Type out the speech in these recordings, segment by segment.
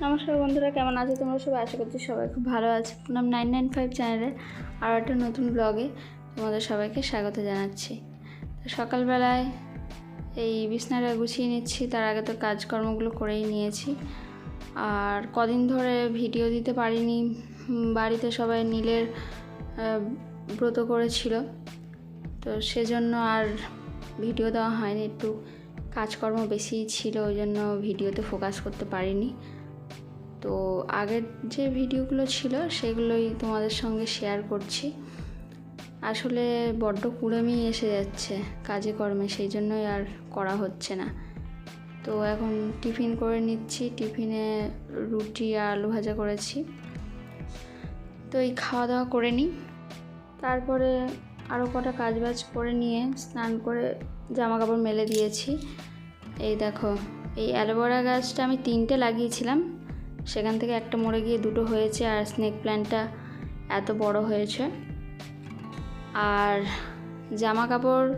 নমস্কার বন্ধুরা, কেমন আছো তোমরা সবাই? আশা করছি সবাই খুব ভালো আছে। পুনম 995 চ্যানেলে আরও একটা নতুন ব্লগে তোমাদের সবাইকে স্বাগত জানাচ্ছি। তো সকালবেলায় এই বিছনাটা গুছিয়ে নিচ্ছি, তার আগে তো কাজকর্মগুলো করেই নিয়েছি। আর কদিন ধরে ভিডিও দিতে পারিনি, বাড়িতে সবাই নীলের ব্রত করেছিল, তো সেজন্য আর ভিডিও দেওয়া হয়নি। একটু কাজকর্ম বেশি ছিল, ওই জন্য ভিডিওতে ফোকাস করতে পারিনি। তো আগের যে ভিডিওগুলো ছিল সেগুলোই তোমাদের সঙ্গে শেয়ার করছি। আসলে বড্ড কুড়েমি এসে যাচ্ছে কাজে কর্মে, সেই জন্যই আর করা হচ্ছে না। তো এখন টিফিন করে নিচ্ছি। টিফিনে রুটি আর আলু ভাজা করেছি। তো এই খাওয়া দাওয়া করে নিই, তারপরে আরও কটা কাজবাজ করে নিয়ে স্নান করে জামা কাপড় মেলে দিয়েছি। এই দেখো, এই অ্যালোভেরা গাছটা আমি 3টে লাগিয়েছিলাম, সেখান থেকে একটা মরে গিয়ে 2টো হয়েছে। আর স্নেক প্ল্যান্টটা এত বড় হয়েছে। আর জামা কাপড়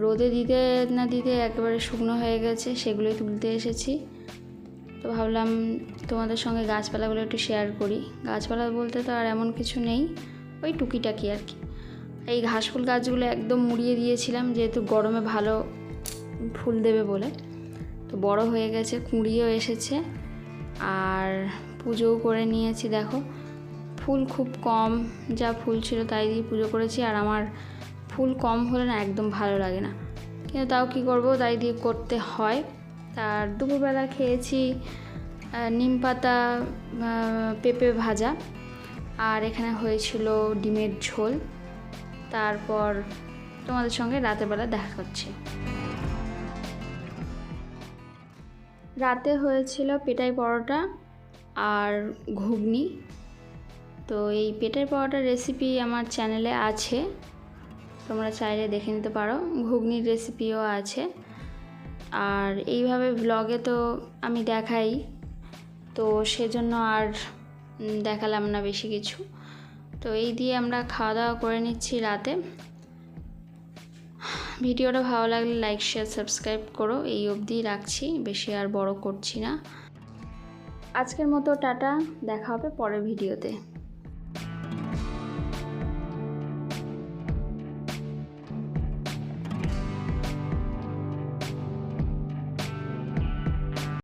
রোদে দিতে না দিতে একেবারে শুকনো হয়ে গেছে, সেগুলোই তুলতে এসেছি। তো ভাবলাম তোমাদের সঙ্গে গাছপালাগুলো একটু শেয়ার করি। গাছপালা বলতে তো আর এমন কিছু নেই, ওই টুকিটাকি আর কি। এই ঘাসফুল গাছগুলো একদম মুড়িয়ে দিয়েছিলাম, যেহেতু গরমে ভালো ফুল দেবে বলে। তো বড় হয়ে গেছে, কুঁড়িও এসেছে, আর পুজোও করে নিয়েছি। দেখো, ফুল খুব কম, যা ফুল ছিল তাই দিয়ে পুজো করেছি। আর আমার ফুল কম হলে না একদম ভালো লাগে না, কিন্তু তাও কী করব, তাই দিয়ে করতে হয়। তার দুপুরবেলা খেয়েছি নিম পাতা পেঁপে ভাজা, আর এখানে হয়েছিল ডিমের ঝোল। তারপর তোমাদের সঙ্গে রাতের বেলা দেখা করছি। রাতে হয়েছিল পেটাই পরোটা আর ঘুগনি। তো এই পেটাই পরোটার রেসিপি আমার চ্যানেলে আছে, তোমরা চাইলে দেখে নিতে পারো। ঘুগনির রেসিপিও আছে। আর এইভাবে ব্লগে তো আমি দেখাই, তো সেজন্য আর দেখালাম না বেশি কিছু। তো এই দিয়ে আমরা খাওয়া দাওয়া করে নিচ্ছি রাতে। ভিডিওটা ভালো লাগলে লাইক শেয়ার সাবস্ক্রাইব করো। এই অবধি রাখছি, বেশি আর বড় করছি না। আজকের মতো টাটা, দেখা হবে পরের ভিডিওতে।